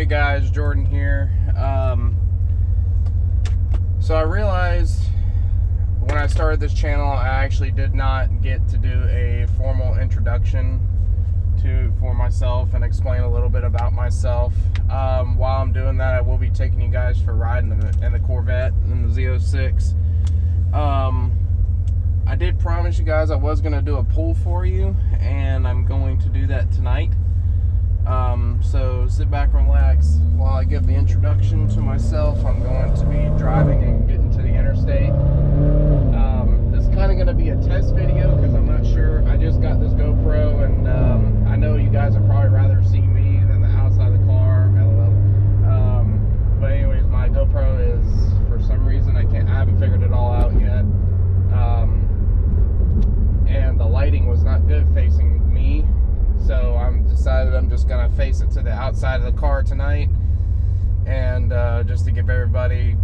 Hey guys, Jordan here. So I realized when I started this channel, I actually did not get to do a formal introduction for myself and explain a little bit about myself. While I'm doing that, I will be taking you guys for a ride in the Corvette, in the ZO6. I did promise you guys I was going to do a pull for you, and I'm going to do that tonight. So sit back and relax while I give the introduction to myself. I'm going to be driving and getting to the interstate. This is kind of going to be a test video because I'm not sure. I just got this GoPro, and I know you guys would probably rather see me than the outside of the car. But anyways, my GoPro is, for some reason, I haven't figured it all out yet. And the lighting was not good facing me. So I'm decided I'm just gonna face it to the outside of the car tonight, and just to give everybody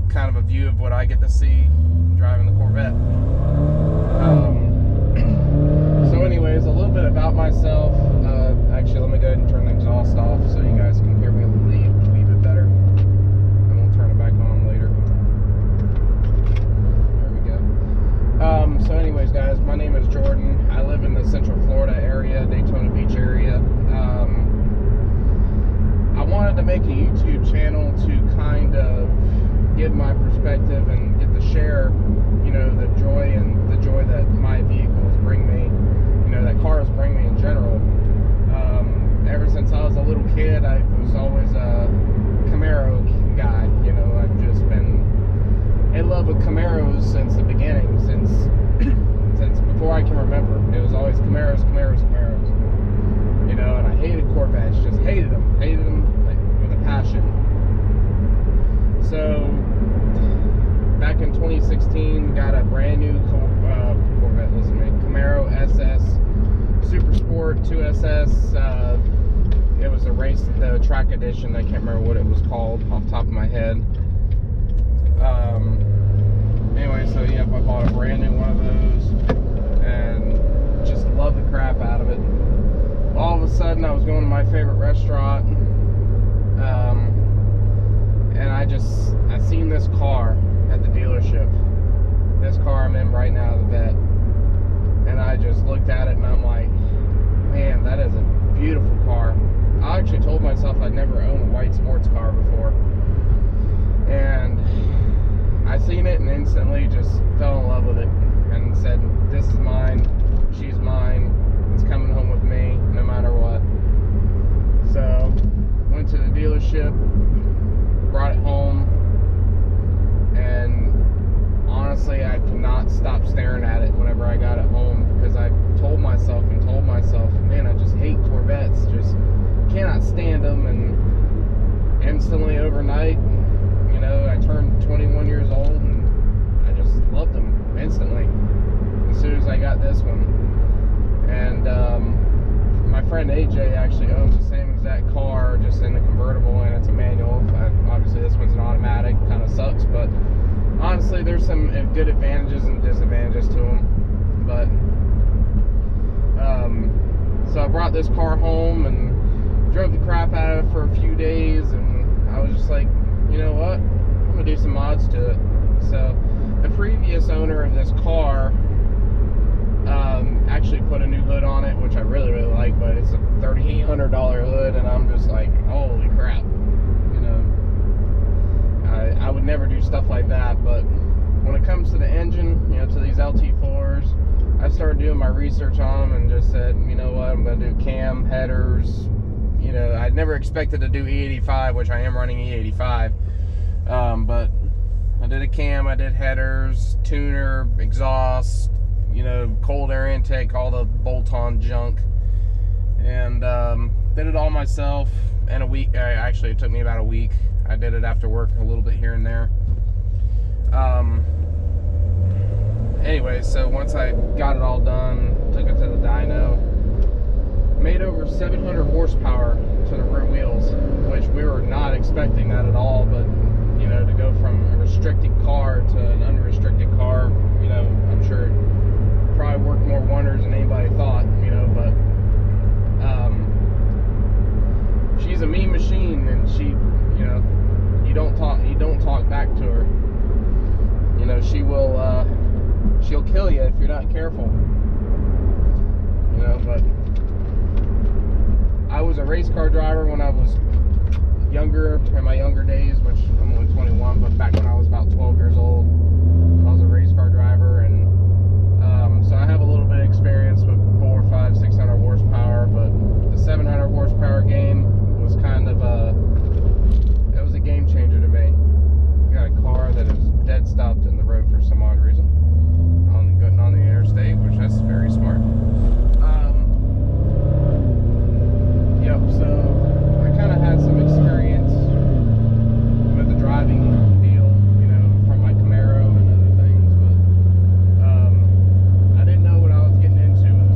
kind of a view of what I get to see driving the Corvette. So anyways, a little bit about myself. Actually, let me go ahead and turn the exhaust off so you guys can hear me a little bit better, and we'll turn it back on later. There we go. So anyways, guys, my name is Jordan. I live in the Central Florida area, Daytona Beach area. I wanted to make a YouTube channel to kind of give my perspective and get to share, you know, the joy that my vehicles bring me, you know, that cars bring me in general. Ever since I was a little kid, I was always a Camaro guy. You know, I've just been in love with Camaros since the beginning, since before I can remember. It was always Camaros. You know, and I hated Corvettes, just hated them like, with a passion. So back in 2016, got a brand new Corvette, listen to me, Camaro SS Super Sport 2SS. It was the track edition. I can't remember what it was called off the top of my head. Anyway, so yeah, I bought a brand new one of those and just love the crap out of it. All of a sudden, I was going to my favorite restaurant, and I seen this car at the dealership. This car I'm in right now, the Vet, and I just looked at it and I'm like, man, that is a beautiful car. I actually told myself I'd never owned a white sports car before, and I seen it and instantly just fell in love with it and said, this is mine, she's mine, it's coming home with me no matter what. So went to the dealership, brought it home, and honestly I could not stop staring at it whenever I got it home, because I told myself, man, I just hate Corvettes, just cannot stand them. And instantly overnight, you know, I turned 21 years old and I just loved them instantly as soon as I got this one. And my friend AJ actually owns the same exact car, just in the convertible, and it's a manual. Obviously this one's an automatic, kind of sucks, but honestly there's some good advantages and disadvantages to them. But so I brought this car home and drove the crap out of it for a few days, and I was just like, you know what, I'm gonna do some mods to it. So the previous owner of this car actually put a new hood on it, which I really like, but it's a $3,800 hood, and I'm just like, holy crap, you know, I would never do stuff like that. But when it comes to the engine, you know, to these LT4s, I started doing my research on them and just said, you know what, I'm gonna do cam, headers. You know, I'd never expected to do E85, which I am running E85, but I did a cam, I did headers, tuner, exhaust, you know, cold air intake, all the bolt-on junk, and did it all myself in a week. Actually, it took me about a week. I did it after work a little bit here and there. Anyway, so once I got it all done, took it to the dyno, made over 700 horsepower to the rear wheels, which we were not expecting that at all. But you know, to go from a restricted car to an unrestricted car, you know, I'm sure it probably worked more wonders than anybody thought, you know. But she's a mean machine, and she, you know, you don't talk back to her. You know, she'll kill you if you're not careful. You know, but I was a race car driver when I was younger, in my younger days, which I'm only 21, but back when I was about 12 years old, I was a race car driver, and so I have a little bit of experience with 400, 500, 600 horsepower, but the 700 horsepower game was kind of it was a game changer to me. You got a car that is dead stopped in the road for some odd reason, on the interstate, which that's very smart. Yep, so I kind of had some experience with the driving deal, you know, from my Camaro and other things, but I didn't know what I was getting into with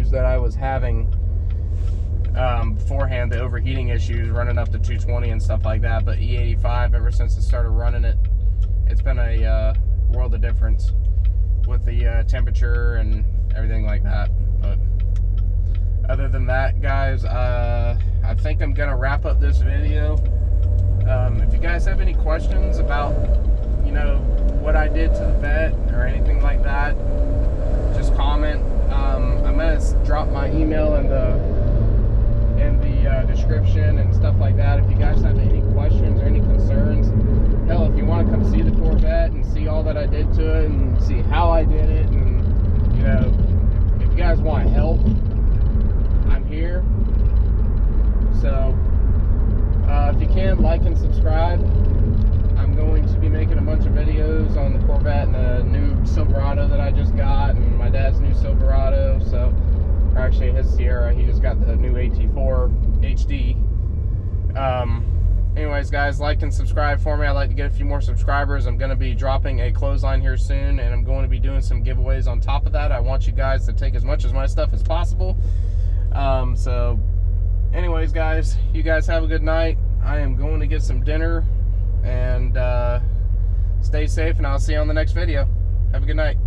issues that I was having beforehand, the overheating issues running up to 220 and stuff like that. But E85, ever since I started running it, it's been a world of difference with the temperature and everything like that. But other than that, guys, I think I'm gonna wrap up this video. If you guys have any questions about, you know, what I did to the vet or anything like that, just comment. I'm gonna drop my email in the description and stuff like that. If you guys have any questions or any concerns, hell, if you want to come see the Corvette and see all that I did to it and see how I did it, and, you know, if you guys want help, I'm here. So if you can, like and subscribe. I'm going to be making a bunch of videos on the Corvette and the new Silverado that I just got, and my dad's new Silverado. So, or actually his Sierra, he just got the new AT4 HD. Anyways, guys, like and subscribe for me. I'd like to get a few more subscribers. I'm going to be dropping a clothesline here soon, and I'm going to be doing some giveaways on top of that. I want you guys to take as much of my stuff as possible. So anyways, guys, you guys have a good night. I am going to get some dinner, and stay safe, and I'll see you on the next video. Have a good night.